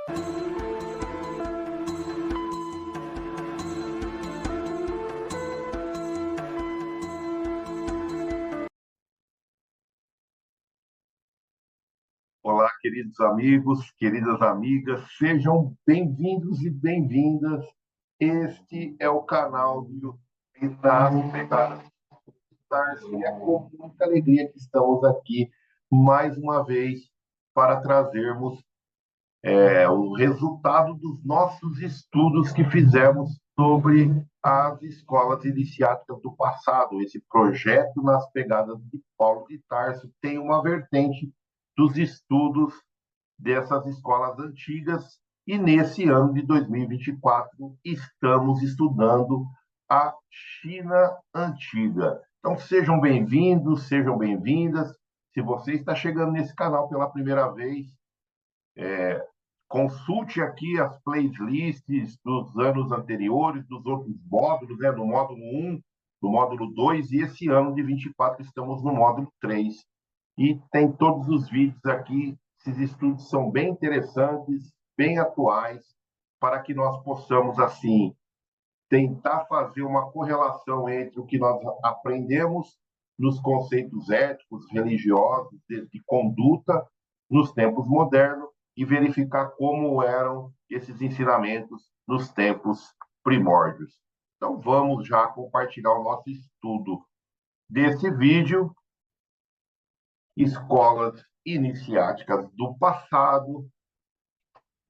Olá, queridos amigos, queridas amigas, sejam bem-vindos e bem-vindas. Este é o canal do YouTube das Pegadas Stars, e é com muita alegria que estamos aqui mais uma vez para trazermos o resultado dos nossos estudos que fizemos sobre as escolas iniciáticas do passado. Esse projeto nas pegadas de Paulo de Tarso tem uma vertente dos estudos dessas escolas antigas, e nesse ano de 2024 estamos estudando a China Antiga. Então sejam bem-vindos, sejam bem-vindas. Se você está chegando nesse canal pela primeira vez, consulte aqui as playlists dos anos anteriores, dos outros módulos, né? Do módulo 1, do módulo 2, e esse ano de 24 estamos no módulo 3. E tem todos os vídeos aqui. Esses estudos são bem interessantes, bem atuais, para que nós possamos, assim, tentar fazer uma correlação entre o que nós aprendemos nos conceitos éticos, religiosos, de conduta, nos tempos modernos, e verificar como eram esses ensinamentos nos tempos primórdios. Então, vamos já compartilhar o nosso estudo desse vídeo, Escolas Iniciáticas do Passado,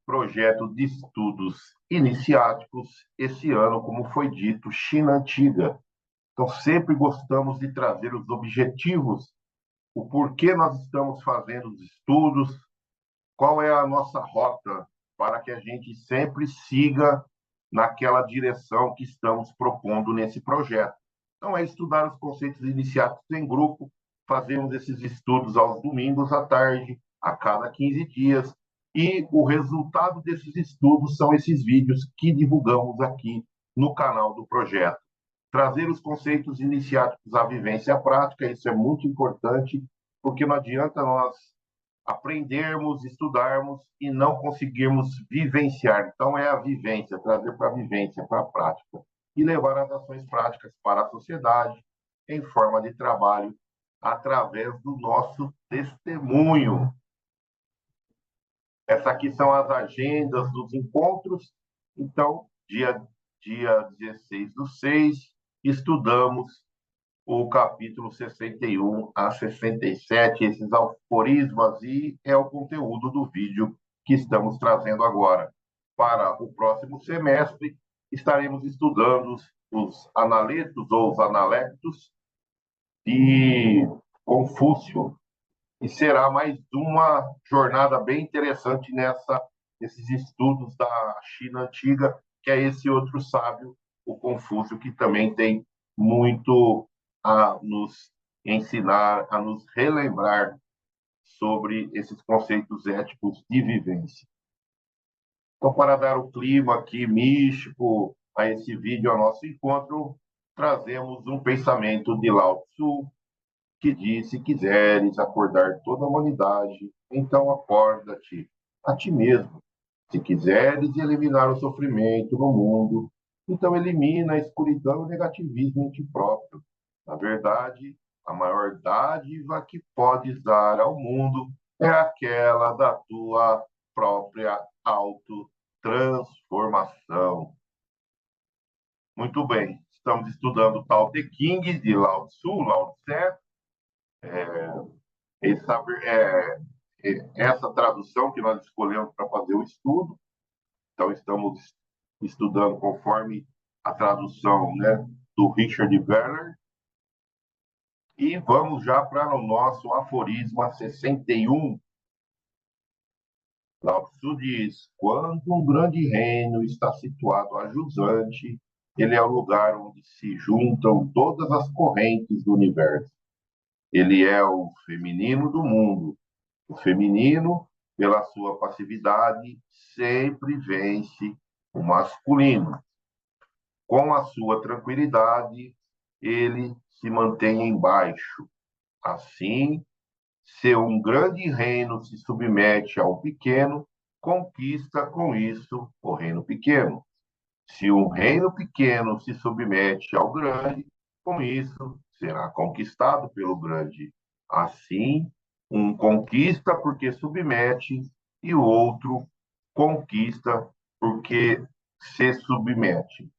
projeto de estudos iniciáticos, esse ano, como foi dito, China Antiga. Então, sempre gostamos de trazer os objetivos, o porquê nós estamos fazendo os estudos, qual é a nossa rota, para que a gente sempre siga naquela direção que estamos propondo nesse projeto. Então, é estudar os conceitos iniciáticos em grupo, fazemos esses estudos aos domingos à tarde, a cada 15 dias, e o resultado desses estudos são esses vídeos que divulgamos aqui no canal do projeto. Trazer os conceitos iniciáticos à vivência prática, isso é muito importante, porque não adianta nós aprendermos, estudarmos e não conseguirmos vivenciar. Então, é a vivência, trazer para a vivência, para a prática, e levar as ações práticas para a sociedade em forma de trabalho, através do nosso testemunho. Essas aqui são as agendas dos encontros. Então, dia 16/6, estudamos o capítulo 61 a 67, esses aforismas, e é o conteúdo do vídeo que estamos trazendo agora. Para o próximo semestre, estaremos estudando os analetos ou os analectos de Confúcio, e será mais uma jornada bem interessante nesses estudos da China Antiga, que é esse outro sábio, o Confúcio, que também tem muito a nos ensinar, a nos relembrar sobre esses conceitos éticos de vivência. Então, para dar o clima aqui místico a esse vídeo, ao nosso encontro, trazemos um pensamento de Lao Tzu, que diz: se quiseres acordar toda a humanidade, então acorda-te a ti mesmo. Se quiseres eliminar o sofrimento no mundo, então elimina a escuridão e o negativismo em ti próprio. Na verdade, a maior dádiva que podes dar ao mundo é aquela da tua própria autotransformação. Muito bem, estamos estudando o Tao Te Ching de Lao Tzu, Lao Tse. Essa tradução que nós escolhemos para fazer o estudo. Então, estamos estudando conforme a tradução, né, do Richard Werner. E vamos já para o nosso aforisma 61. Lao Tzu diz: quando um grande reino está situado a jusante, ele é o lugar onde se juntam todas as correntes do universo. Ele é o feminino do mundo. O feminino, pela sua passividade, sempre vence o masculino. Com a sua tranquilidade, ele se mantém embaixo. Assim, se um grande reino se submete ao pequeno, conquista com isso o reino pequeno. Se um reino pequeno se submete ao grande, com isso será conquistado pelo grande. Assim, um conquista porque submete e o outro conquista porque se submete.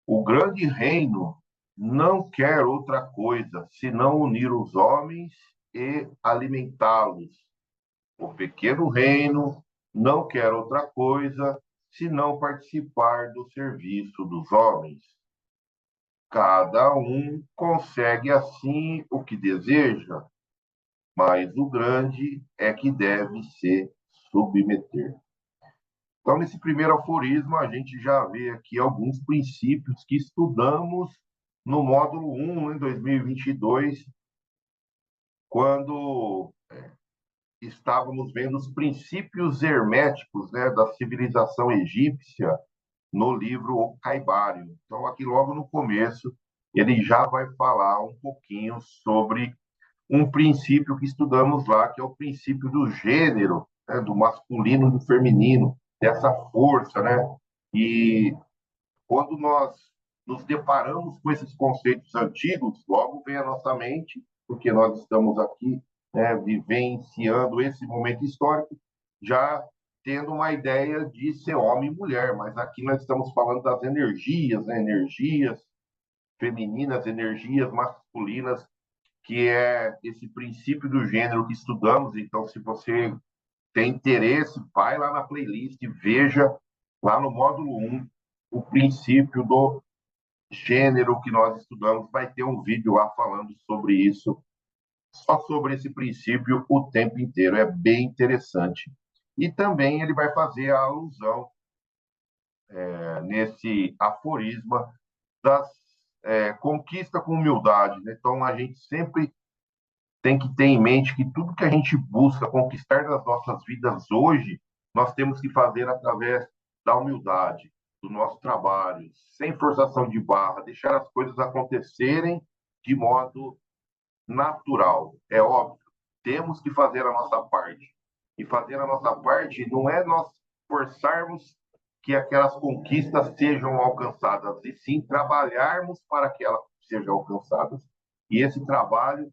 O grande reino não quer outra coisa senão unir os homens e alimentá-los. O pequeno reino não quer outra coisa senão participar do serviço dos homens. Cada um consegue assim o que deseja, mas o grande é que deve se submeter. Então, nesse primeiro aforismo, a gente já vê aqui alguns princípios que estudamos no módulo 1, em 2022, quando estávamos vendo os princípios herméticos, né, da civilização egípcia no livro O Caibário. Então, aqui logo no começo, ele já vai falar um pouquinho sobre um princípio que estudamos lá, que é o princípio do gênero, né, do masculino e do feminino, dessa força, né? E quando nós nos deparamos com esses conceitos antigos, logo vem à nossa mente, porque nós estamos aqui, né, vivenciando esse momento histórico, já tendo uma ideia de ser homem e mulher, mas aqui nós estamos falando das energias, né, energias femininas, energias masculinas, que é esse princípio do gênero que estudamos. Então, se você tem interesse, vai lá na playlist e veja lá no módulo 1 o princípio do gênero que nós estudamos. Vai ter um vídeo lá falando sobre isso, só sobre esse princípio o tempo inteiro. É bem interessante. E também ele vai fazer a alusão nesse aforisma das conquista com humildade, né? Então, a gente sempre tem que ter em mente que tudo que a gente busca conquistar nas nossas vidas hoje, nós temos que fazer através da humildade, do nosso trabalho, sem forçação de barra, deixar as coisas acontecerem de modo natural. É óbvio, temos que fazer a nossa parte. E fazer a nossa parte não é nós forçarmos que aquelas conquistas sejam alcançadas, e sim trabalharmos para que elas sejam alcançadas. E esse trabalho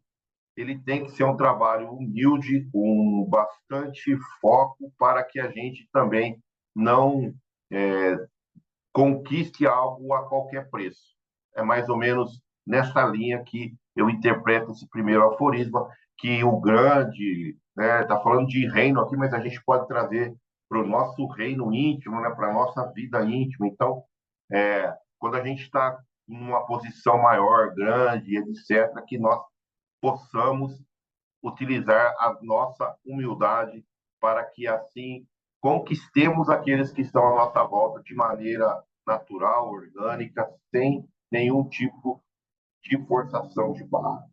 ele tem que ser um trabalho humilde, com bastante foco, para que a gente também não conquiste algo a qualquer preço. É mais ou menos nessa linha que eu interpreto esse primeiro aforisma, que o grande, né, está falando de reino aqui, mas a gente pode trazer para o nosso reino íntimo, né, para a nossa vida íntima. Então, quando a gente está em uma posição maior, grande, etc., que nós possamos utilizar a nossa humildade para que assim conquistemos aqueles que estão à nossa volta de maneira natural, orgânica, sem nenhum tipo de forçação de barra.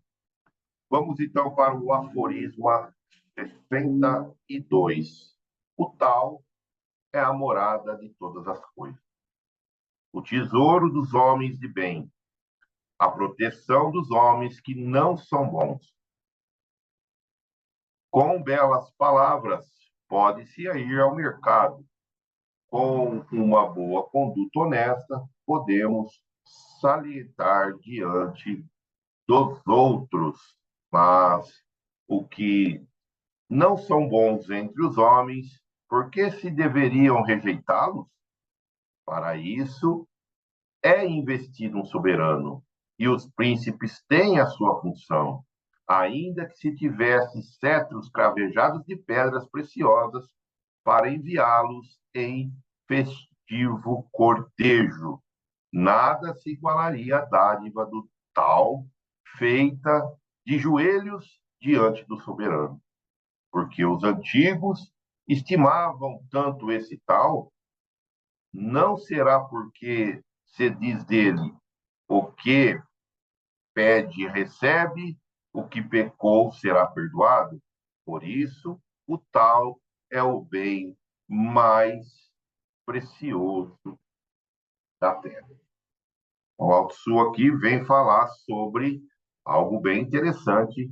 Vamos então para o aforismo 62. O tal é a morada de todas as coisas. O tesouro dos homens de bem, a proteção dos homens que não são bons. Com belas palavras, pode-se ir ao mercado. Com uma boa conduta honesta, podemos salientar diante dos outros. Mas o que não são bons entre os homens, por que se deveriam rejeitá-los? Para isso, é investido um soberano, e os príncipes têm a sua função, ainda que se tivesse cetros cravejados de pedras preciosas para enviá-los em festivo cortejo. Nada se igualaria à dádiva do tal, feita de joelhos diante do soberano, porque os antigos estimavam tanto esse tal, não será porque se diz dele o que pede recebe, o que pecou será perdoado. Por isso, o tal é o bem mais precioso da terra. O Lao Tzu aqui vem falar sobre algo bem interessante,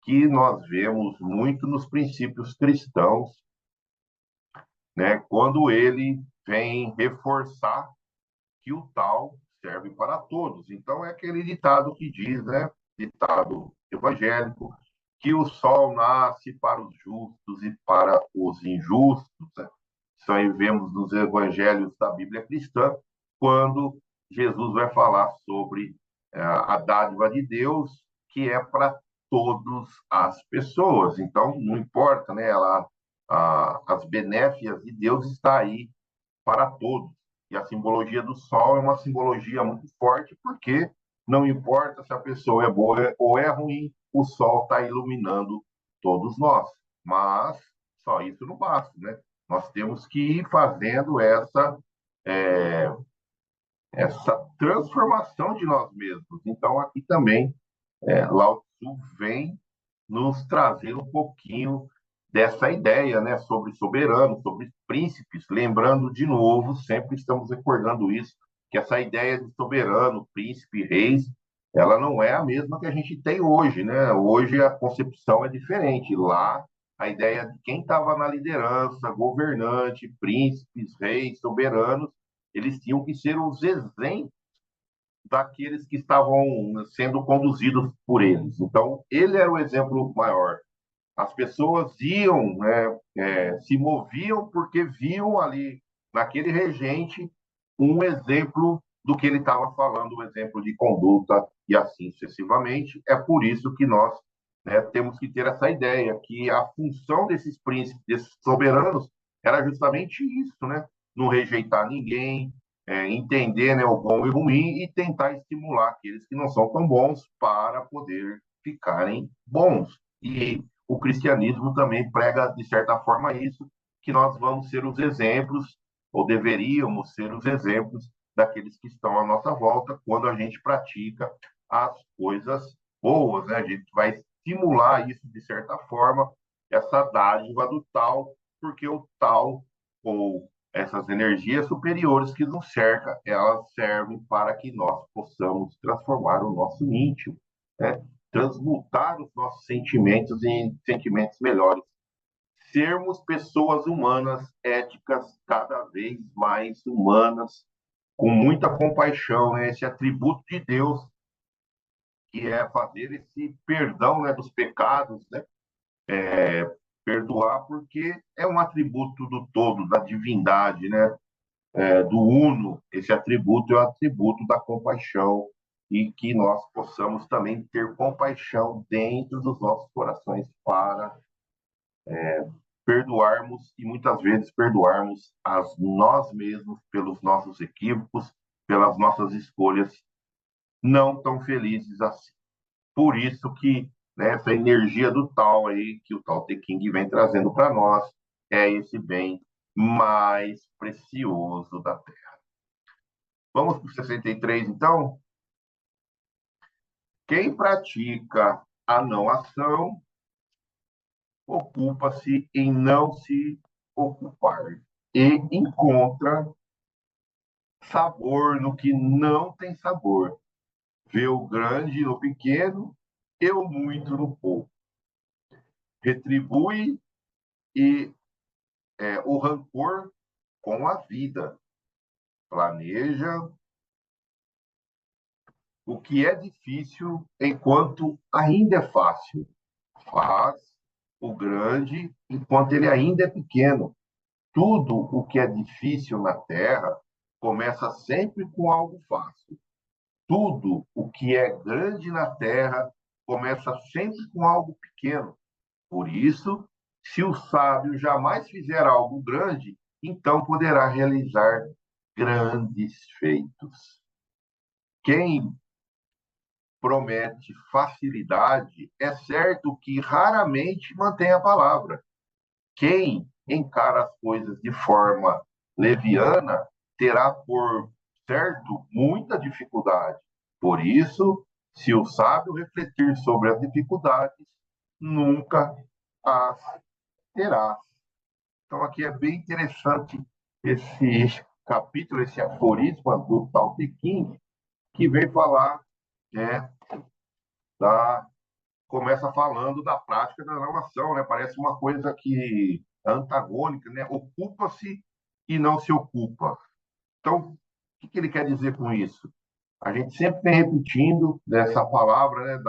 que nós vemos muito nos princípios cristãos, né, quando ele vem reforçar que o tal serve para todos. Então, é aquele ditado que diz, né, ditado evangélico, que o sol nasce para os justos e para os injustos. Né? Isso aí vemos nos evangelhos da Bíblia cristã, quando Jesus vai falar sobre a dádiva de Deus, que é para todas as pessoas. Então, não importa, né? As benéfias de Deus está aí para todos. E a simbologia do sol é uma simbologia muito forte, porque não importa se a pessoa é boa ou é ruim, o sol está iluminando todos nós. Mas só isso não basta, né? Nós temos que ir fazendo é, essa transformação de nós mesmos. Então, aqui também, Lao Tzu vem nos trazer um pouquinho dessa ideia, né, sobre soberano, sobre príncipes, lembrando de novo, sempre estamos recordando isso, que essa ideia de soberano, príncipe, reis, ela não é a mesma que a gente tem hoje, né? Hoje a concepção é diferente. Lá, a ideia de quem estava na liderança, governante, príncipes, reis, soberanos, eles tinham que ser os exemplos daqueles que estavam sendo conduzidos por eles. Então, ele era o exemplo maior. As pessoas iam, né, se moviam porque viam ali, naquele regente, um exemplo do que ele estava falando, um exemplo de conduta e assim sucessivamente. É por isso que nós, né, temos que ter essa ideia que a função desses príncipes, desses soberanos, era justamente isso, né? Não rejeitar ninguém, entender, né, o bom e o ruim e tentar estimular aqueles que não são tão bons para poder ficarem bons. E o cristianismo também prega, de certa forma, isso, que nós vamos ser os exemplos, ou deveríamos ser os exemplos daqueles que estão à nossa volta quando a gente pratica as coisas boas, né? A gente vai estimular isso de certa forma, essa dádiva do tal, porque o tal, ou essas energias superiores que nos cercam, elas servem para que nós possamos transformar o nosso íntimo, né? Transmutar os nossos sentimentos em sentimentos melhores. Sermos pessoas humanas, éticas, cada vez mais humanas, com muita compaixão, né? Esse atributo de Deus, que é fazer esse perdão, né, dos pecados, né? Perdoar, porque é um atributo do todo, da divindade, né? Do uno. Esse atributo é o atributo da compaixão, e que nós possamos também ter compaixão dentro dos nossos corações para perdoarmos e muitas vezes perdoarmos a nós mesmos pelos nossos equívocos, pelas nossas escolhas não tão felizes assim. Por isso que, né, essa energia do tal aí, que o Tao Te Ching vem trazendo para nós, é esse bem mais precioso da Terra. Vamos para o 63, então? Quem pratica a não ação ocupa-se em não se ocupar e encontra sabor no que não tem sabor. Vê o grande no pequeno e o muito no pouco. Retribui e o rancor com a vida. Planeja o que é difícil enquanto ainda é fácil. Faz o grande enquanto ele ainda é pequeno. Tudo o que é difícil na Terra começa sempre com algo fácil. Tudo o que é grande na Terra começa sempre com algo pequeno. Por isso, se o sábio jamais fizer algo grande, então poderá realizar grandes feitos. Quem promete facilidade é certo que raramente mantém a palavra. Quem encara as coisas de forma leviana terá, por certo, muita dificuldade. Por isso, se o sábio refletir sobre as dificuldades, nunca as terá. Então, aqui é bem interessante esse capítulo, esse aforisma do Tao Te Ching, que vem falar, né, da começa falando da prática da não ação, né? Parece uma coisa que é antagônica, né? Ocupa-se e não se ocupa. Então, o que ele quer dizer com isso? A gente sempre vem repetindo dessa palavra, né,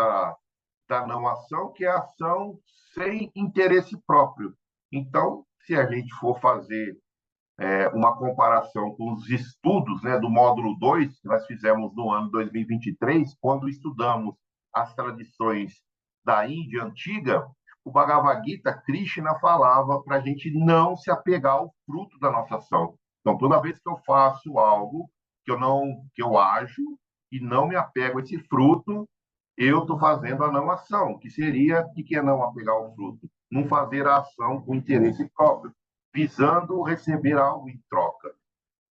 da não ação, que é a ação sem interesse próprio. Então, se a gente for fazer uma comparação com os estudos, né, do módulo 2 que nós fizemos no ano 2023, quando estudamos as tradições da Índia antiga, o Bhagavad Gita, Krishna falava para a gente não se apegar ao fruto da nossa ação. Então, toda vez que eu faço algo que eu ajo e não me apego a esse fruto, eu estou fazendo a não ação, que seria o que é não apegar ao fruto? Não fazer a ação com interesse próprio, visando receber algo em troca.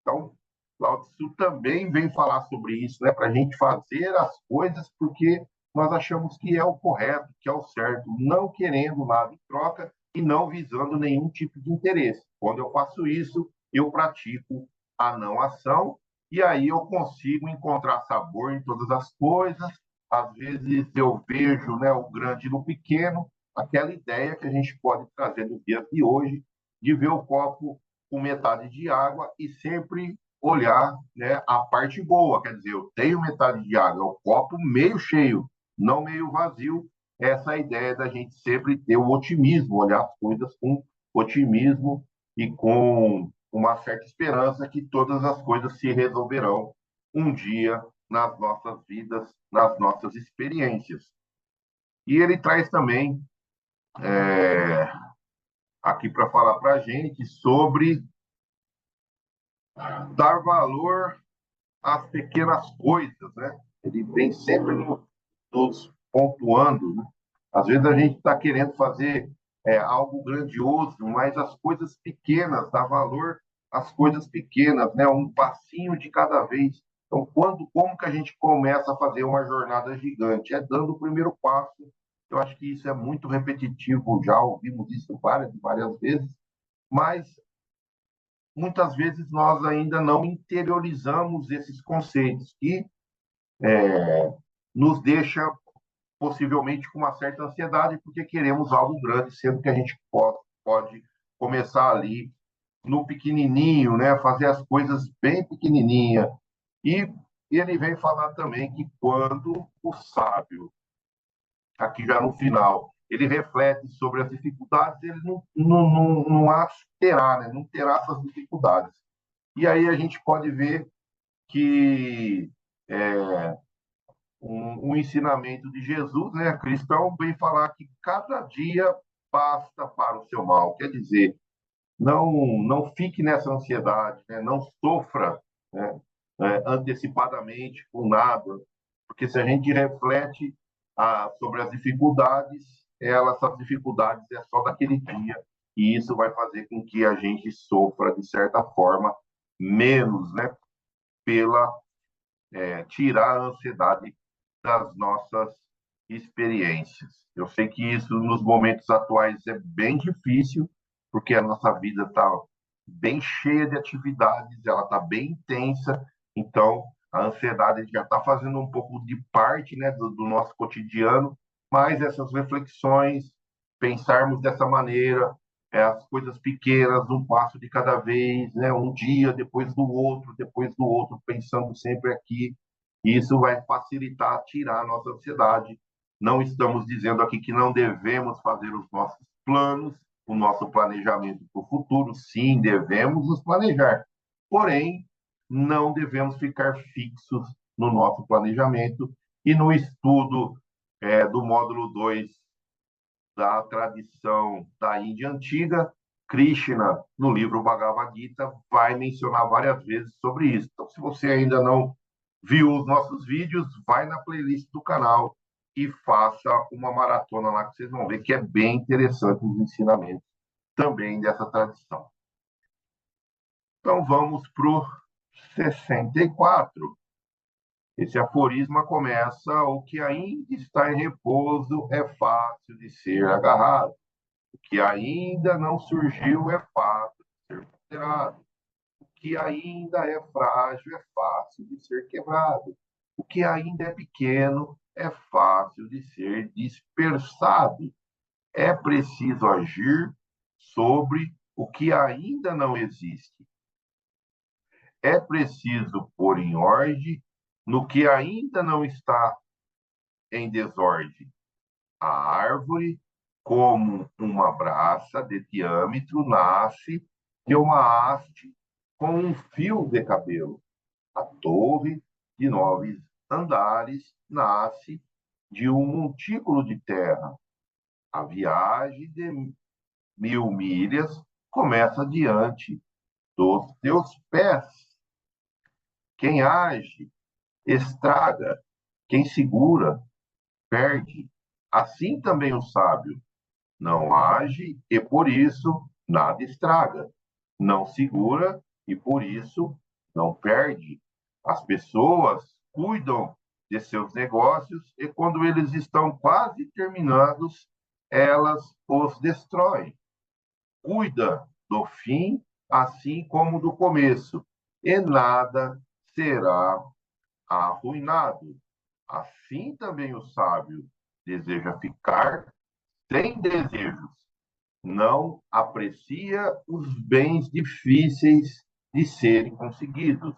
Então, Lao Tzu também vem falar sobre isso, né? Para a gente fazer as coisas porque nós achamos que é o correto, que é o certo, não querendo nada em troca e não visando nenhum tipo de interesse. Quando eu faço isso, eu pratico a não ação e aí eu consigo encontrar sabor em todas as coisas. Às vezes eu vejo, né, o grande no pequeno, aquela ideia que a gente pode trazer no dia de hoje, de ver o copo com metade de água e sempre olhar, né, a parte boa. Quer dizer, eu tenho metade de água, o copo meio cheio, não meio vazio. Essa é a ideia da gente sempre ter o otimismo, olhar as coisas com otimismo e com uma certa esperança que todas as coisas se resolverão um dia nas nossas vidas, nas nossas experiências. E ele traz também aqui para falar para a gente sobre dar valor às pequenas coisas, né? Ele vem sempre nos pontuando, né? Às vezes a gente está querendo fazer algo grandioso, mas as coisas pequenas, dá valor às coisas pequenas, né? Um passinho de cada vez. Então, como que a gente começa a fazer uma jornada gigante? É dando o primeiro passo. Eu acho que isso é muito repetitivo, já ouvimos isso várias vezes, mas muitas vezes nós ainda não interiorizamos esses conceitos que nos deixa possivelmente com uma certa ansiedade porque queremos algo grande, sendo que a gente pode começar ali no pequenininho, né? Fazer as coisas bem pequenininha. E ele vem falar também que quando o sábio, aqui já no final, ele reflete sobre as dificuldades, ele não acha terá, né? Não terá essas dificuldades. E aí a gente pode ver que um ensinamento de Jesus, né, cristão, vem falar que cada dia basta para o seu mal. Quer dizer, não fique nessa ansiedade, né, não sofra, né, antecipadamente com nada, porque se a gente reflete sobre as dificuldades, essas dificuldades é só daquele dia, e isso vai fazer com que a gente sofra, de certa forma, menos, né, pela tirar a ansiedade das nossas experiências. Eu sei que isso nos momentos atuais é bem difícil, porque a nossa vida está bem cheia de atividades, ela está bem intensa, então a ansiedade já está fazendo um pouco de parte, né, do nosso cotidiano, mas essas reflexões, pensarmos dessa maneira, as coisas pequenas, um passo de cada vez, né, um dia depois do outro, pensando sempre aqui, isso vai facilitar tirar a nossa ansiedade. Não estamos dizendo aqui que não devemos fazer os nossos planos, o nosso planejamento para o futuro. Sim, devemos nos planejar. Porém, não devemos ficar fixos no nosso planejamento e no estudo do módulo 2 da tradição da Índia antiga. Krishna, no livro Bhagavad Gita, vai mencionar várias vezes sobre isso. Então, se você ainda não viu os nossos vídeos, vai na playlist do canal e faça uma maratona lá que vocês vão ver que é bem interessante os ensinamentos também dessa tradição. Então vamos para o 64. Esse aforisma começa: o que ainda está em repouso é fácil de ser agarrado. O que ainda não surgiu é fácil de ser considerado. O que ainda é frágil é fácil de ser quebrado. O que ainda é pequeno é fácil de ser dispersado. É preciso agir sobre o que ainda não existe. É preciso pôr em ordem no que ainda não está em desordem. A árvore, como uma braça de diâmetro, nasce de uma haste com um fio de cabelo. A torre de 9 andares nasce de um montículo de terra. A viagem de 1000 milhas começa diante dos teus pés. Quem age, estraga. Quem segura, perde. Assim também o sábio não age e por isso nada estraga. Não segura e por isso não perde. As pessoas cuidam de seus negócios e quando eles estão quase terminados, elas os destroem. Cuida do fim, assim como do começo, e nada será arruinado. Assim também o sábio deseja ficar sem desejos, não aprecia os bens difíceis de serem conseguidos,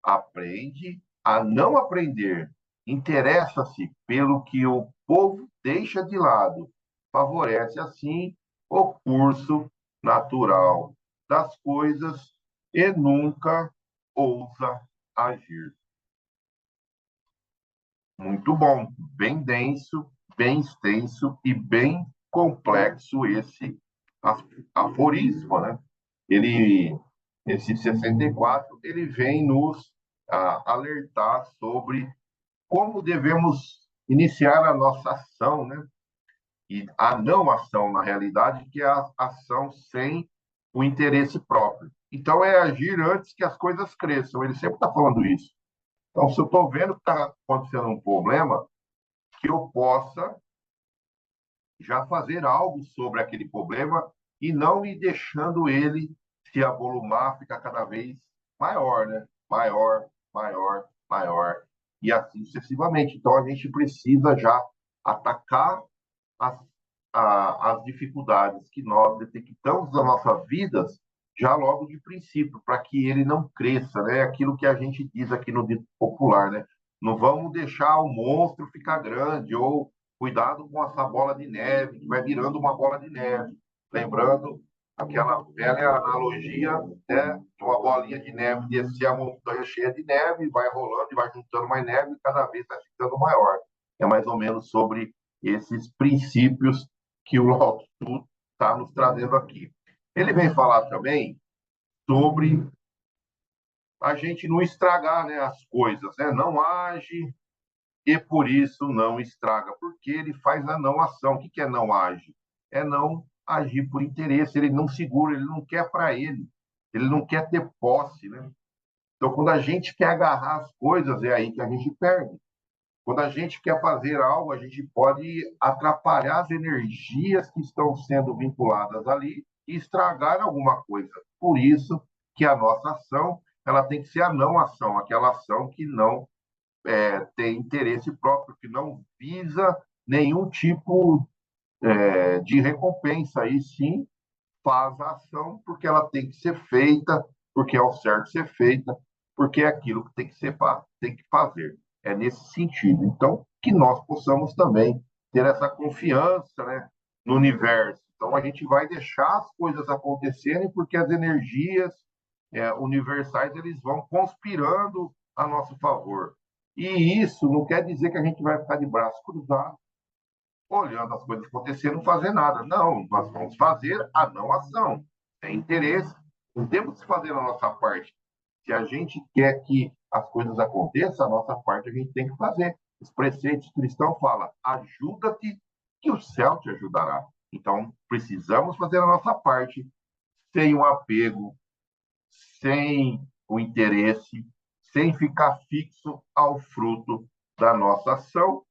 aprende a não aprender, interessa-se pelo que o povo deixa de lado, favorece assim o curso natural das coisas e nunca ousa agir. Muito bom, bem denso, bem extenso e bem complexo esse aforismo, né? Ele, esse 64, ele vem nos alertar sobre como devemos iniciar a nossa ação, né? E a não ação, na realidade, que é a ação sem o interesse próprio. Então, é agir antes que as coisas cresçam. Ele sempre está falando isso. Então, se eu estou vendo que está acontecendo um problema, que eu possa já fazer algo sobre aquele problema e não ir deixando ele se avolumar, ficar cada vez maior, né? Maior, maior, maior, e assim sucessivamente. Então, a gente precisa já atacar as, as dificuldades que nós detectamos nas nossas vidas já logo de princípio, para que ele não cresça, né? Aquilo que a gente diz aqui no dito popular, né? Não vamos deixar o monstro ficar grande, ou cuidado com essa bola de neve, que vai virando uma bola de neve. Lembrando aquela velha analogia, né? De uma bolinha de neve descer a montanha cheia de neve, vai rolando e vai juntando mais neve, e cada vez vai ficando maior. É mais ou menos sobre esses princípios que o Lao Tzu está nos trazendo aqui. Ele vem falar também sobre a gente não estragar, né, as coisas, né? Não age e por isso não estraga, porque ele faz a não ação. O que é não age? É não agir por interesse, ele não segura, ele não quer para ele não quer ter posse, né? Então, quando a gente quer agarrar as coisas, é aí que a gente perde. Quando a gente quer fazer algo, a gente pode atrapalhar as energias que estão sendo vinculadas ali e estragar alguma coisa. Por isso que a nossa ação ela tem que ser a não ação, aquela ação que não tem interesse próprio, que não visa nenhum tipo de recompensa, e sim faz a ação porque ela tem que ser feita, porque é o certo ser feita, porque é aquilo que tem que ser tem que fazer. É nesse sentido. Então, que nós possamos também ter essa confiança, né, no universo. Então, a gente vai deixar as coisas acontecerem porque as energias universais eles vão conspirando a nosso favor. E isso não quer dizer que a gente vai ficar de braço cruzado olhando as coisas acontecer, não fazer nada. Não, nós vamos fazer a não ação. É interesse. Não temos que fazer a nossa parte. Se a gente quer que as coisas aconteçam, a nossa parte a gente tem que fazer. Os preceitos cristãos falam: ajuda-te, que o céu te ajudará. Então, precisamos fazer a nossa parte sem o apego, sem o interesse, sem ficar fixo ao fruto da nossa ação.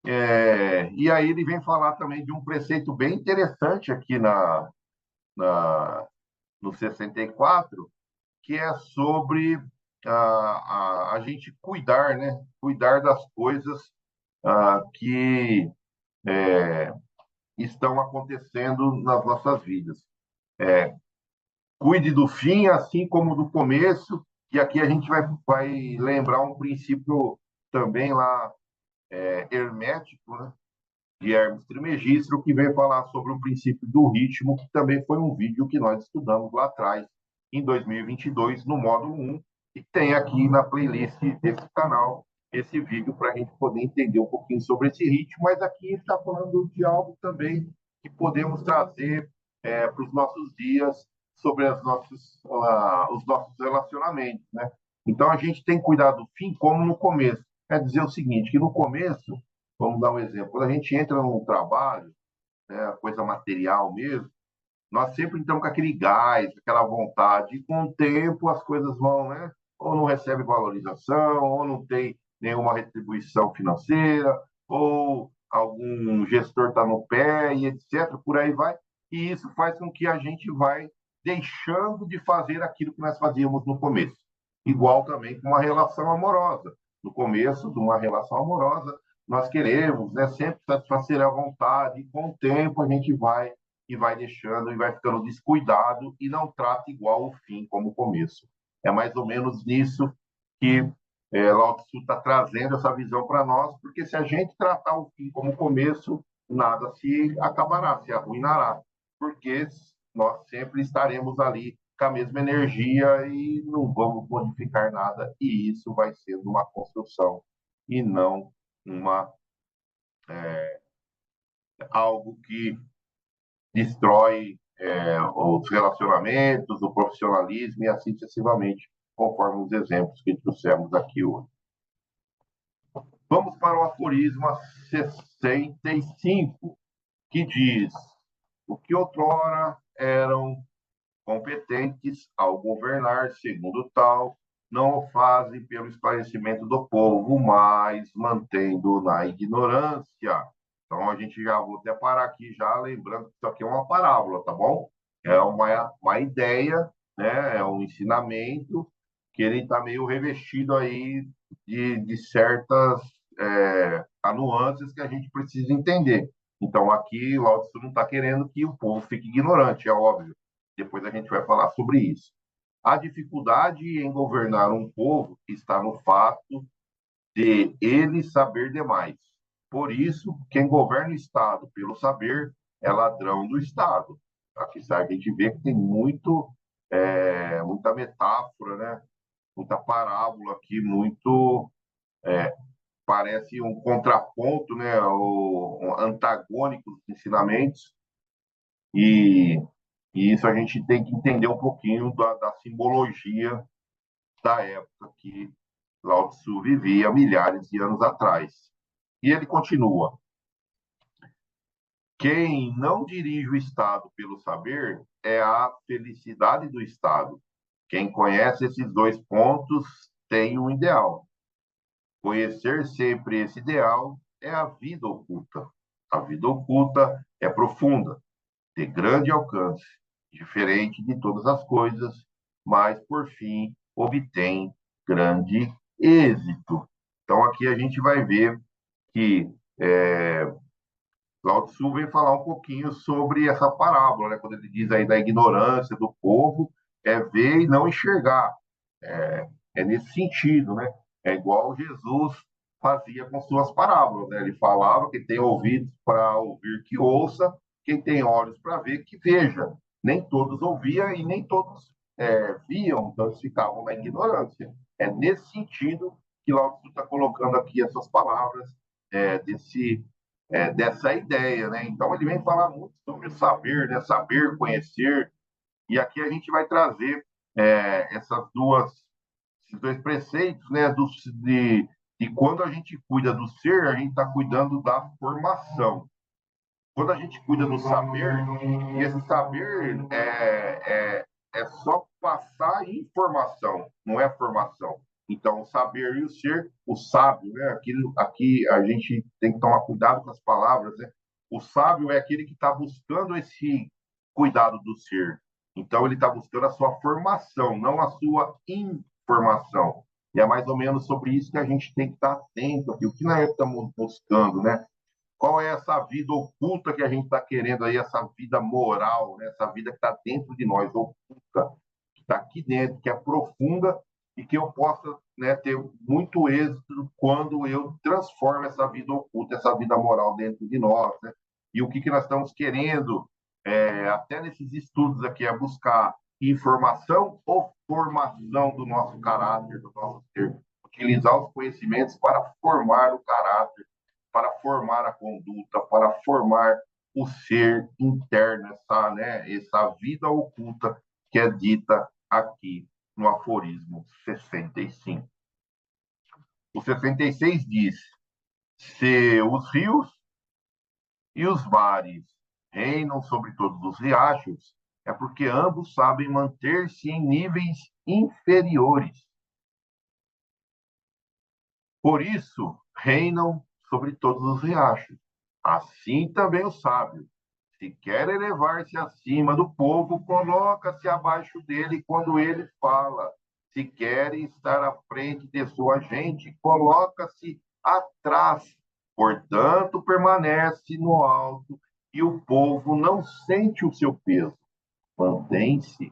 E aí ele vem falar também de um preceito bem interessante aqui no 64, que é sobre a gente cuidar, né? Cuidar das coisas que estão acontecendo nas nossas vidas. Cuide do fim, assim como do começo, e aqui a gente vai lembrar um princípio também lá hermético, né? De Hermes Trismegisto, que veio falar sobre o princípio do ritmo, que também foi um vídeo que nós estudamos lá atrás, em 2022, no módulo 1, e tem aqui na playlist desse canal esse vídeo para a gente poder entender um pouquinho sobre esse ritmo, mas aqui está falando de algo também que podemos trazer para os nossos dias sobre os nossos relacionamentos, né? Então a gente tem que cuidar do fim como no começo. Quer dizer o seguinte, que no começo, vamos dar um exemplo, quando a gente entra num trabalho, né, coisa material mesmo, nós sempre estamos com aquele gás, aquela vontade, e com o tempo as coisas vão, né? Ou não recebe valorização, ou não tem nenhuma retribuição financeira, ou algum gestor está no pé, e etc. Por aí vai. E isso faz com que a gente vai deixando de fazer aquilo que nós fazíamos no começo. Igual também com uma relação amorosa. No começo de uma relação amorosa, nós queremos, né, sempre satisfazer a vontade, e com o tempo a gente vai e vai deixando e vai ficando descuidado e não trata igual o fim como o começo. É mais ou menos nisso que Lao Tzu está trazendo essa visão para nós, porque se a gente tratar o fim como o começo, nada se acabará, se arruinará, porque nós sempre estaremos ali com a mesma energia e não vamos modificar nada, e isso vai sendo uma construção e não uma algo que destrói os relacionamentos, o profissionalismo e assim sucessivamente, conforme os exemplos que trouxemos aqui hoje. Vamos para o aforismo 65, que diz: o que outrora eram competentes ao governar, segundo tal, não o fazem pelo esclarecimento do povo, mas mantendo na ignorância. Então, a gente já vou até parar aqui, já lembrando que isso aqui é uma parábola, tá bom? É uma ideia, né? É um ensinamento que ele está meio revestido aí de certas nuances que a gente precisa entender. Então, aqui, Lao Tzu não está querendo que o povo fique ignorante, é óbvio. Depois a gente vai falar sobre isso. A dificuldade em governar um povo está no fato de ele saber demais. Por isso, quem governa o Estado pelo saber é ladrão do Estado. Aqui a gente vê que tem muita metáfora, né? Muita parábola aqui, muito parece um contraponto, né? Um antagônico dos ensinamentos e E isso a gente tem que entender um pouquinho da simbologia da época que Lao Tzu vivia milhares de anos atrás. E ele continua: quem não dirige o Estado pelo saber é a felicidade do Estado. Quem conhece esses dois pontos tem um ideal. Conhecer sempre esse ideal é a vida oculta. A vida oculta é profunda, de grande alcance, diferente de todas as coisas, mas, por fim, obtém grande êxito. Então, aqui a gente vai ver que Lao Tzu vem falar um pouquinho sobre essa parábola, né? Quando ele diz aí da ignorância do povo, é ver e não enxergar. É nesse sentido, né? É igual Jesus fazia com suas parábolas, né? Ele falava que tem ouvidos para ouvir que ouça, quem tem olhos para ver que veja. Nem todos ouviam e nem todos viam, então eles ficavam na ignorância. É nesse sentido que Lao Tzu está colocando aqui essas palavras dessa ideia, né? Então ele vem falar muito sobre o saber, né? Saber, conhecer, e aqui a gente vai trazer esses dois preceitos, né, de quando a gente cuida do ser, a gente está cuidando da formação. Quando a gente cuida do saber, e esse saber é só passar informação, não é formação. Então, o saber e o ser, o sábio, né? Aqui a gente tem que tomar cuidado com as palavras, né? O sábio é aquele que está buscando esse cuidado do ser. Então, ele está buscando a sua formação, não a sua formação. E é mais ou menos sobre isso que a gente tem que estar atento aqui. O que nós estamos buscando, né? Qual é essa vida oculta que a gente está querendo aí, essa vida moral, né? Essa vida que está dentro de nós, oculta, que está aqui dentro, que é profunda e que eu possa, né, ter muito êxito quando eu transformo essa vida oculta, essa vida moral dentro de nós, né? E o que nós estamos querendo, até nesses estudos aqui, é buscar informação ou formação do nosso caráter, do nosso ser. Utilizar os conhecimentos para formar o caráter, para formar a conduta, para formar o ser interno, essa vida oculta que é dita aqui no aforismo 65. O 66 diz: se os rios e os mares reinam sobre todos os riachos, é porque ambos sabem manter-se em níveis inferiores. Por isso, reinam sobre todos os riachos. Assim também o sábio. Se quer elevar-se acima do povo, coloca-se abaixo dele quando ele fala. Se quer estar à frente de sua gente, coloca-se atrás. Portanto, permanece no alto e o povo não sente o seu peso. Mantém-se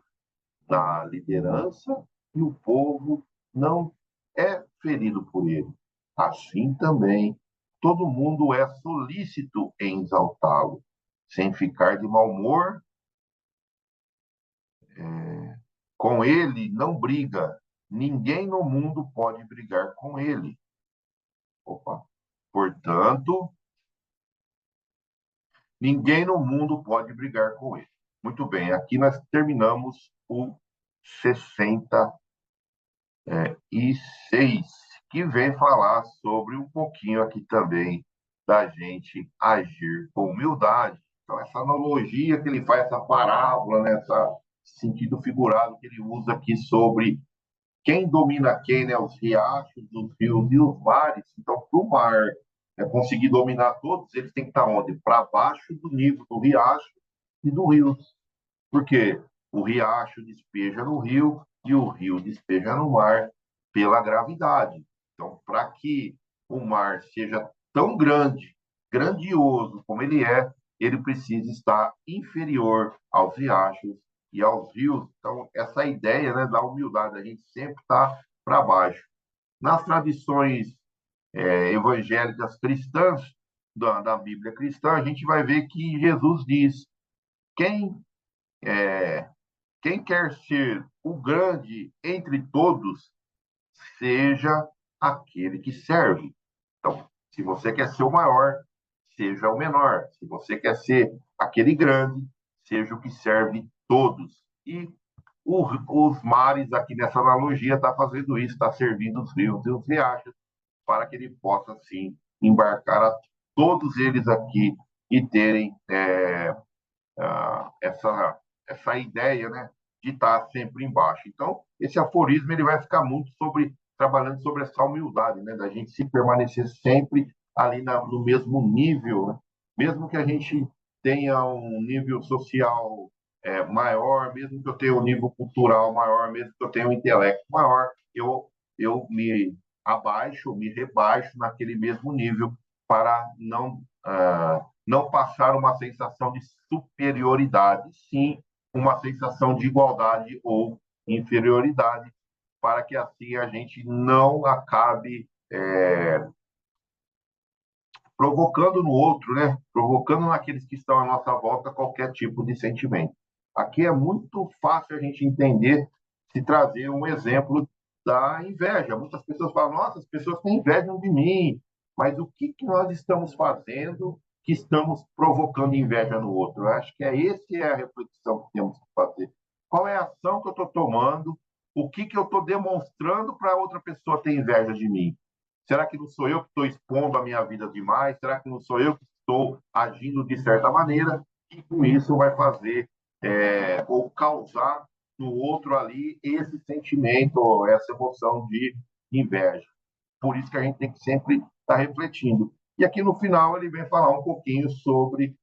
na liderança e o povo não é ferido por ele. Assim também, todo mundo é solícito em exaltá-lo, sem ficar de mau humor. Com ele não briga. Ninguém no mundo pode brigar com ele. Opa. Portanto, ninguém no mundo pode brigar com ele. Muito bem, aqui nós terminamos o 66, que vem falar sobre um pouquinho aqui também da gente agir com humildade. Então, essa analogia que ele faz, essa parábola, né, esse sentido figurado que ele usa aqui sobre quem domina quem, né, os riachos, os rios e os mares. Então, para o mar conseguir dominar todos, eles têm que estar onde? Para baixo do nível do riacho e do rio. Porque o riacho despeja no rio e o rio despeja no mar pela gravidade. Então, para que o mar seja tão grande, grandioso como ele precisa estar inferior aos riachos e aos rios. Então, essa ideia, né, da humildade, a gente sempre está para baixo. Nas tradições evangélicas cristãs, da Bíblia cristã, a gente vai ver que Jesus diz: quem quem quer ser o grande entre todos, seja aquele que serve. Então, se você quer ser o maior, seja o menor. Se você quer ser aquele grande, seja o que serve todos. E os mares, aqui nessa analogia, está fazendo isso, está servindo os rios e os riachos, para que ele possa, assim, embarcar a todos eles aqui e terem essa ideia, né, de estar sempre embaixo. Então, esse aforismo ele vai ficar muito trabalhando sobre essa humildade, né, da gente se permanecer sempre ali no mesmo nível, né? Mesmo que a gente tenha um nível social maior, mesmo que eu tenha um nível cultural maior, mesmo que eu tenha um intelecto maior, eu me abaixo, me rebaixo naquele mesmo nível para não passar uma sensação de superioridade, sim uma sensação de igualdade ou inferioridade, para que assim a gente não acabe provocando no outro, né? Provocando naqueles que estão à nossa volta qualquer tipo de sentimento. Aqui é muito fácil a gente entender se trazer um exemplo da inveja. Muitas pessoas falam: nossa, as pessoas têm inveja de mim, mas o que nós estamos fazendo que estamos provocando inveja no outro? Eu acho que essa é a reflexão que temos que fazer. Qual é a ação que eu estou tomando? O que eu estou demonstrando para outra pessoa ter inveja de mim? Será que não sou eu que estou expondo a minha vida demais? Será que não sou eu que estou agindo de certa maneira? E com isso vai fazer ou causar no outro ali esse sentimento, essa emoção de inveja. Por isso que a gente tem que sempre estar refletindo. E aqui no final ele vem falar um pouquinho sobre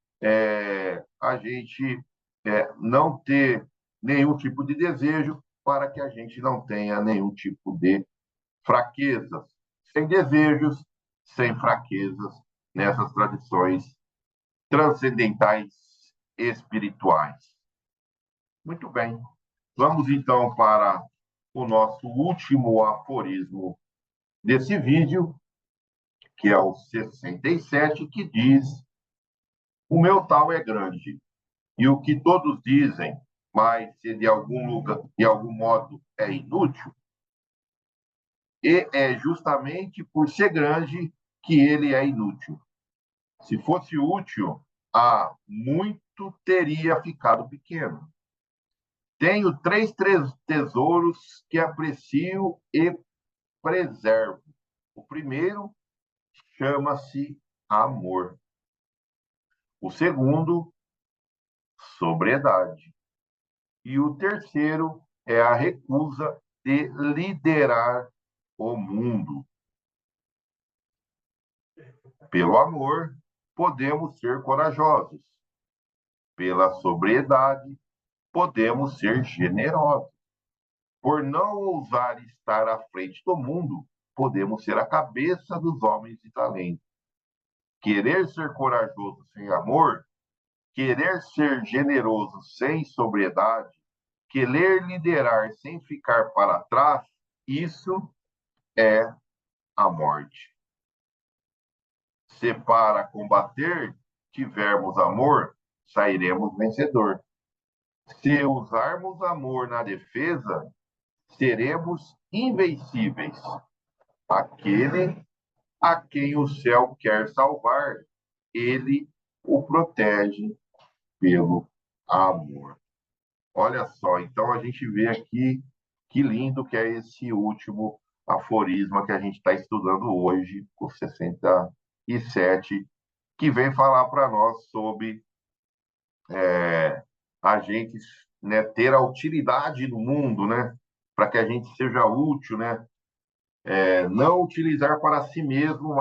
a gente não ter nenhum tipo de desejo, para que a gente não tenha nenhum tipo de fraquezas, sem desejos, sem fraquezas nessas tradições transcendentais espirituais. Muito bem. Vamos então para o nosso último aforismo desse vídeo, que é o 67, que diz: o meu tal é grande, e o que todos dizem, mas se de algum lugar, de algum modo é inútil, e é justamente por ser grande que ele é inútil. Se fosse útil, há muito teria ficado pequeno. Tenho três tesouros que aprecio e preservo. O primeiro chama-se amor. O segundo, sobriedade. E o terceiro é a recusa de liderar o mundo. Pelo amor, podemos ser corajosos. Pela sobriedade, podemos ser generosos. Por não ousar estar à frente do mundo, podemos ser a cabeça dos homens de talento. Querer ser corajoso sem amor, querer ser generoso sem sobriedade, querer liderar sem ficar para trás, isso é a morte. Se para combater tivermos amor, sairemos vencedor. Se usarmos amor na defesa, seremos invencíveis. Aquele a quem o céu quer salvar, ele o protege pelo amor. Olha só, então a gente vê aqui que lindo que é esse último aforisma que a gente está estudando hoje, o 67, que vem falar para nós sobre a gente, né, ter a utilidade no mundo, né, para que a gente seja útil, né, não utilizar para si mesmo,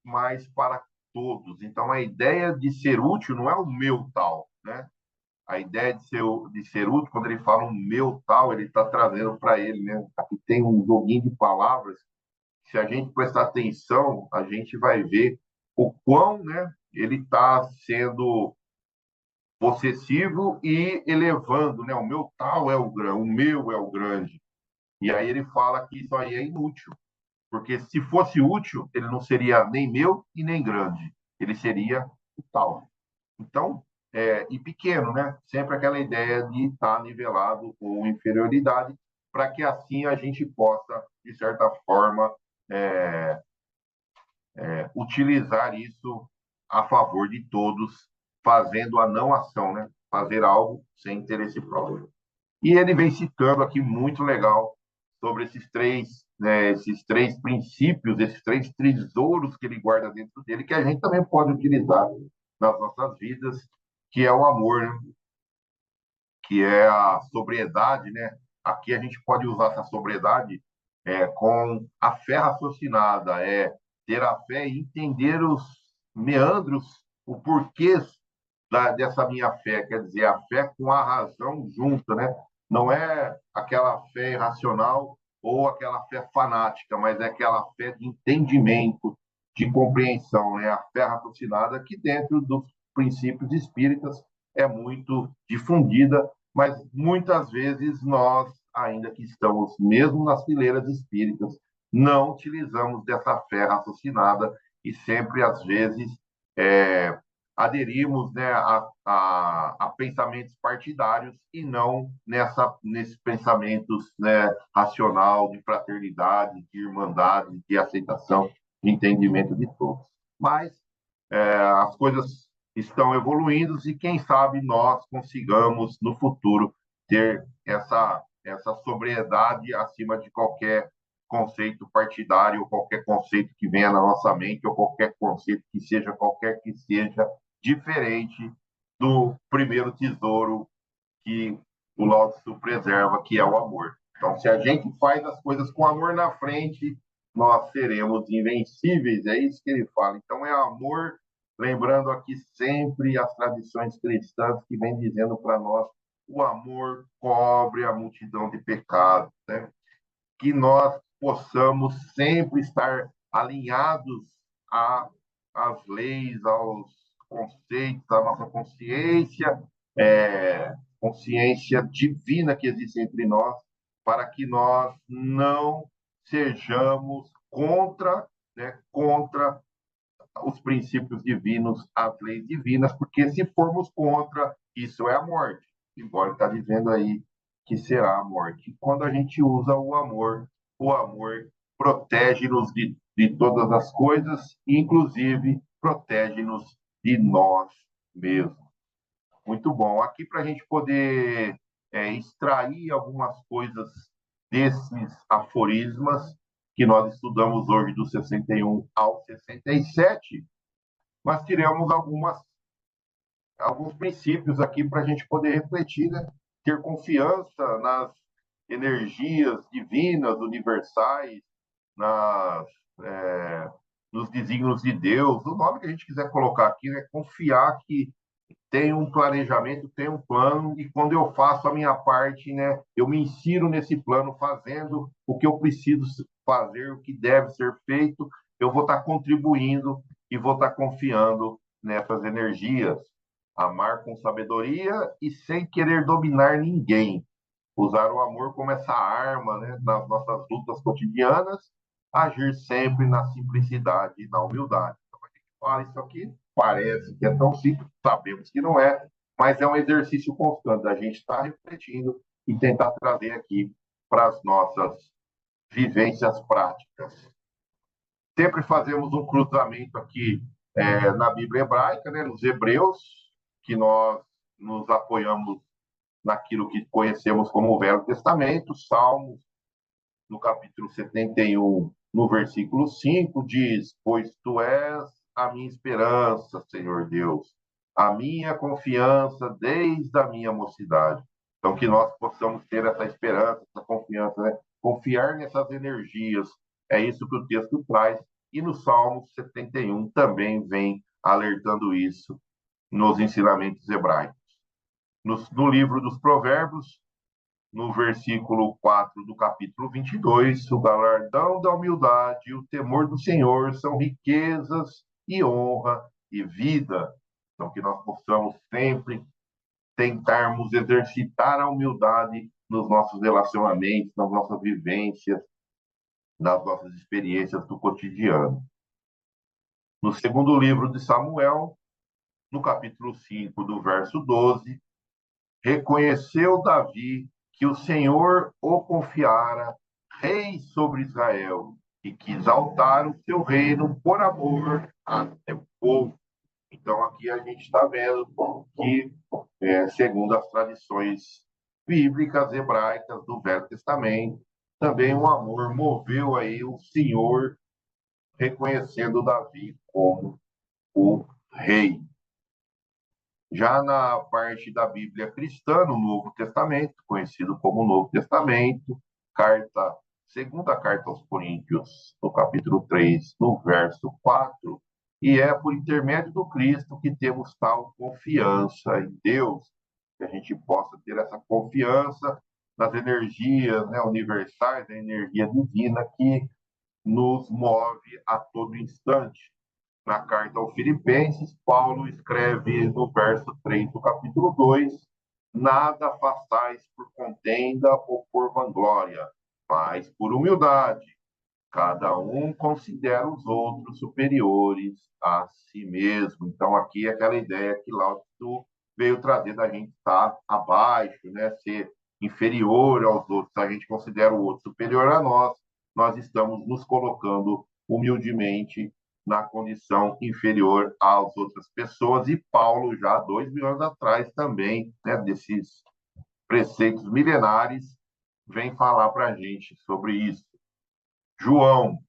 mas para todos. Então, a ideia de ser útil não é o meu tal, né? A ideia de ser útil, quando ele fala um meu tal, ele está trazendo para ele, né? Aqui tem um joguinho de palavras. Se a gente prestar atenção, a gente vai ver o quão, né, ele está sendo possessivo e elevando, né? O meu tal é o grande, o meu é o grande. E aí ele fala que isso aí é inútil, porque se fosse útil, ele não seria nem meu e nem grande, ele seria o tal. Então, e pequeno, né? Sempre aquela ideia de estar nivelado com inferioridade, para que assim a gente possa, de certa forma, é, utilizar isso a favor de todos, fazendo a não ação, né? Fazer algo sem interesse próprio. E ele vem citando aqui muito legal sobre esses três, né, esses três princípios, esses três tesouros que ele guarda dentro dele, que a gente também pode utilizar nas nossas vidas, que é o amor, né? Que é a sobriedade, né? Aqui a gente pode usar essa sobriedade com a fé raciocinada, ter a fé e entender os meandros, o porquê dessa minha fé, quer dizer, a fé com a razão junta, né? Não é aquela fé irracional ou aquela fé fanática, mas é aquela fé de entendimento, de compreensão, né? A fé raciocinada que dentro dos princípios espíritas é muito difundida, mas muitas vezes nós, ainda que estamos mesmo nas fileiras espíritas, não utilizamos dessa fé raciocinada e sempre, às vezes, aderimos, né, a pensamentos partidários e não nesses pensamentos, né, racional, de fraternidade, de irmandade, de aceitação, de entendimento de todos. Mas as coisas estão evoluindo e quem sabe nós consigamos no futuro ter essa sobriedade acima de qualquer conceito partidário, ou qualquer conceito que venha na nossa mente, ou qualquer conceito que seja, qualquer que seja, diferente do primeiro tesouro que o Lao Tzu preserva, que é o amor. Então, se a gente faz as coisas com amor na frente, nós seremos invencíveis, é isso que ele fala. Então, é amor, lembrando aqui sempre as tradições cristãs que vem dizendo para nós o amor cobre a multidão de pecados, né? Que nós possamos sempre estar alinhados a, às leis, aos conceitos, à nossa consciência, consciência divina que existe entre nós, para que nós não sejamos contra, né, contra os princípios divinos, as leis divinas, porque se formos contra, isso é a morte. Embora está dizendo aí que será a morte. Quando a gente usa o amor protege-nos de todas as coisas, inclusive protege-nos de nós mesmos. Muito bom. Aqui para a gente poder extrair algumas coisas desses aforismas que nós estudamos hoje do 61 ao 67, nós tiramos alguns princípios aqui para a gente poder refletir, né? Ter confiança nas energias divinas, universais, nas, é, nos desígnios de Deus, o nome que a gente quiser colocar aqui, é confiar que tem um planejamento, tem um plano, e quando eu faço a minha parte, né, eu me insiro nesse plano, fazendo o que eu preciso fazer, o que deve ser feito, eu vou estar contribuindo e vou estar confiando nessas energias. Amar com sabedoria e sem querer dominar ninguém. Usar o amor como essa arma, né, nas nossas lutas cotidianas, agir sempre na simplicidade e na humildade. Então, a gente fala isso aqui, parece que é tão simples, sabemos que não é, mas é um exercício constante da gente estar refletindo e tentar trazer aqui para as nossas vivências práticas. Sempre fazemos um cruzamento aqui na Bíblia hebraica, né, nos Hebreus, que nós nos apoiamos naquilo que conhecemos como o Velho Testamento, Salmos, no capítulo 71, no versículo 5, diz: Pois tu és a minha esperança, Senhor Deus, a minha confiança desde a minha mocidade. Então, que nós possamos ter essa esperança, essa confiança, né? Confiar nessas energias. É isso que o texto traz. E no Salmo 71 também vem alertando isso nos ensinamentos hebraicos. No livro dos Provérbios, no versículo 4 do capítulo 22, o galardão da humildade e o temor do Senhor são riquezas e honra e vida. Então, que nós possamos sempre tentarmos exercitar a humildade nos nossos relacionamentos, nas nossas vivências, nas nossas experiências do cotidiano. No segundo livro de Samuel, no capítulo 5, do verso 12, reconheceu Davi que o Senhor o confiara rei sobre Israel e quis exaltar o seu reino por amor a seu povo. Então, aqui a gente está vendo que, segundo as tradições bíblicas hebraicas do Velho Testamento, também o amor moveu aí o Senhor, reconhecendo Davi como o rei. Já na parte da Bíblia cristã, no Novo Testamento, conhecido como Novo Testamento, segunda carta aos Coríntios, no capítulo 3, no verso 4, e é por intermédio do Cristo que temos tal confiança em Deus, que a gente possa ter essa confiança nas energias, né, universais, a energia divina que nos move a todo instante. Na carta aos Filipenses, Paulo escreve no verso 3 do capítulo 2: Nada façais por contenda ou por vanglória, mas por humildade. Cada um considera os outros superiores a si mesmo. Então, aqui é aquela ideia que Lao Tzu veio trazer da gente estar abaixo, né? Ser inferior aos outros. Se a gente considera o outro superior a nós estamos nos colocando humildemente na condição inferior às outras pessoas. E Paulo, já 2.000 anos atrás, também, né, desses preceitos milenares, vem falar para a gente sobre isso. João,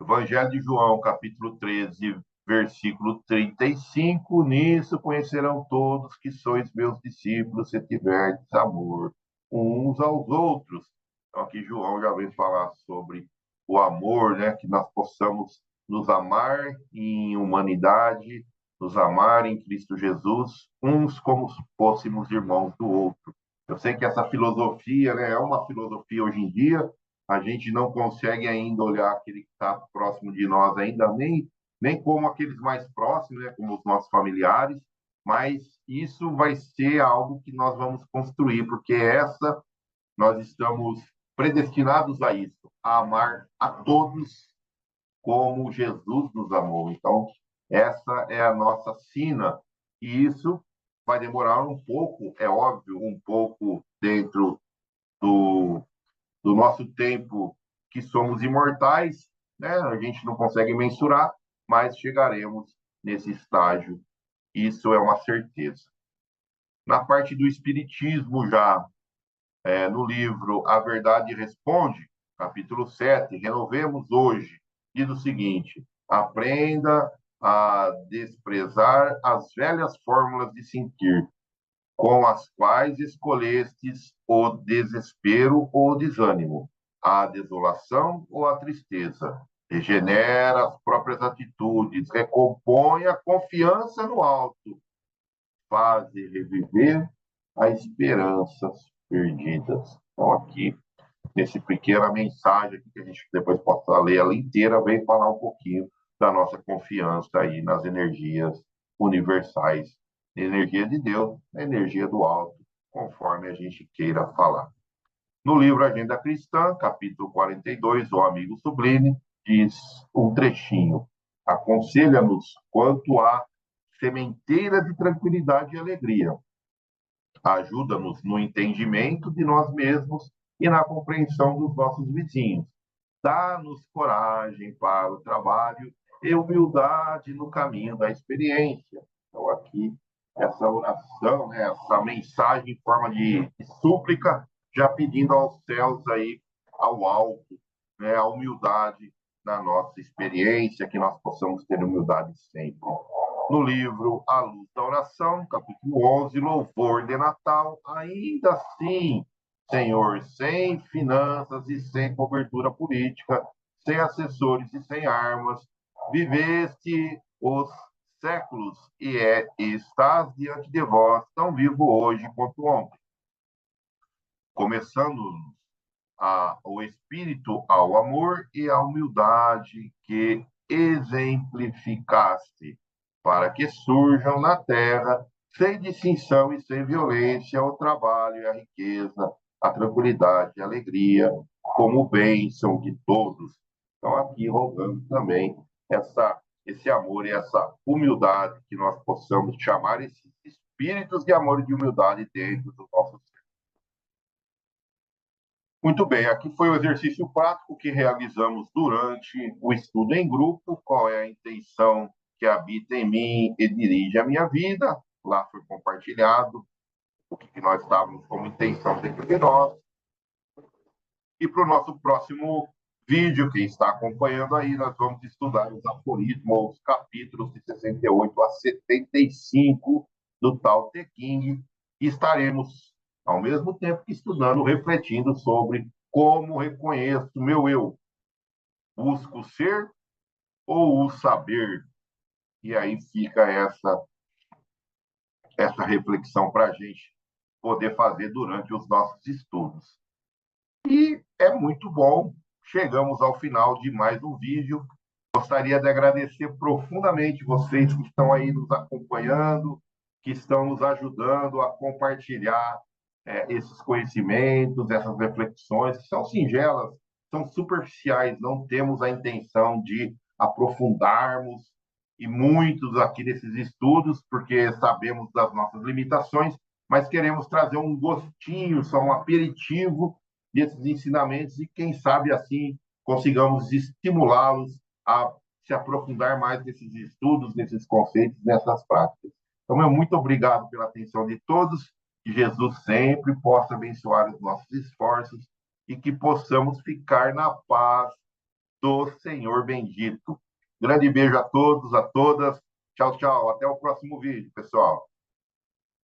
Evangelho de João, capítulo 13, versículo 35. Nisso conhecerão todos que sois meus discípulos, se tiverdes amor uns aos outros. Então, aqui João já vem falar sobre o amor, né? Que nós possamos nos amar em humanidade, nos amar em Cristo Jesus, uns como se fôssemos irmãos do outro. Eu sei que essa filosofia, né, é uma filosofia hoje em dia, a gente não consegue ainda olhar aquele que está próximo de nós ainda, nem como aqueles mais próximos, né, como os nossos familiares, mas isso vai ser algo que nós vamos construir, porque nós estamos predestinados a isso, a amar a todos como Jesus nos amou. Então, essa é a nossa sina, e isso vai demorar um pouco, é óbvio, um pouco dentro do, do nosso tempo, que somos imortais, né? A gente não consegue mensurar, mas chegaremos nesse estágio, isso é uma certeza. Na parte do Espiritismo, já no livro A Verdade Responde, capítulo 7, renovemos hoje, diz o seguinte: aprenda a desprezar as velhas fórmulas de sentir, com as quais escolhestes o desespero ou o desânimo, a desolação ou a tristeza. Regenera as próprias atitudes, recompõe a confiança no alto, faz reviver as esperanças perdidas. Então, aqui, nesse pequena mensagem aqui, que a gente depois possa ler ela inteira, vem falar um pouquinho da nossa confiança aí nas energias universais, a energia de Deus, a energia do alto, conforme a gente queira falar. No livro Agenda Cristã, capítulo 42, O Amigo Sublime, diz um trechinho: aconselha-nos quanto à sementeira de tranquilidade e alegria, ajuda-nos no entendimento de nós mesmos e na compreensão dos nossos vizinhos. Dá-nos coragem para o trabalho e humildade no caminho da experiência. Então, aqui, essa oração, né, essa mensagem em forma de súplica, já pedindo aos céus aí, ao alto, né, a humildade na nossa experiência, que nós possamos ter humildade sempre. No livro A Luz da Oração, capítulo 11, Louvor de Natal, ainda assim, Senhor, sem finanças e sem cobertura política, sem assessores e sem armas, viveste os séculos e estás diante de vós, tão vivo hoje quanto ontem. Começando o espírito ao amor e à humildade que exemplificaste, para que surjam na terra, sem distinção e sem violência, o trabalho e a riqueza, a tranquilidade e a alegria, como bênção de todos. Então, aqui rogando também esse amor e essa humildade, que nós possamos chamar esses espíritos de amor e de humildade dentro do nosso ser. Muito bem, aqui foi o exercício prático que realizamos durante o estudo em grupo. Qual é a intenção que habita em mim e dirige a minha vida? Lá foi compartilhado o que nós estávamos como intenção dentro de nós. E para o nosso próximo vídeo, quem está acompanhando aí, nós vamos estudar os aforismos, os capítulos de 68 a 75 do Tao Te Ching, e estaremos, ao mesmo tempo que estudando, refletindo sobre como reconheço o meu eu. Busco ser ou o saber? E aí fica essa reflexão para a gente poder fazer durante os nossos estudos. E é muito bom. Chegamos ao final de mais um vídeo. Gostaria de agradecer profundamente vocês que estão aí nos acompanhando, que estão nos ajudando a compartilhar esses conhecimentos, essas reflexões, que são singelas, são superficiais, não temos a intenção de aprofundarmos e muitos aqui nesses estudos, porque sabemos das nossas limitações, mas queremos trazer um gostinho, só um aperitivo desses ensinamentos e, quem sabe, assim, consigamos estimulá-los a se aprofundar mais nesses estudos, nesses conceitos, nessas práticas. Então, meu muito obrigado pela atenção de todos, que Jesus sempre possa abençoar os nossos esforços e que possamos ficar na paz do Senhor bendito. Grande beijo a todos, a todas. Tchau, tchau. Até o próximo vídeo, pessoal.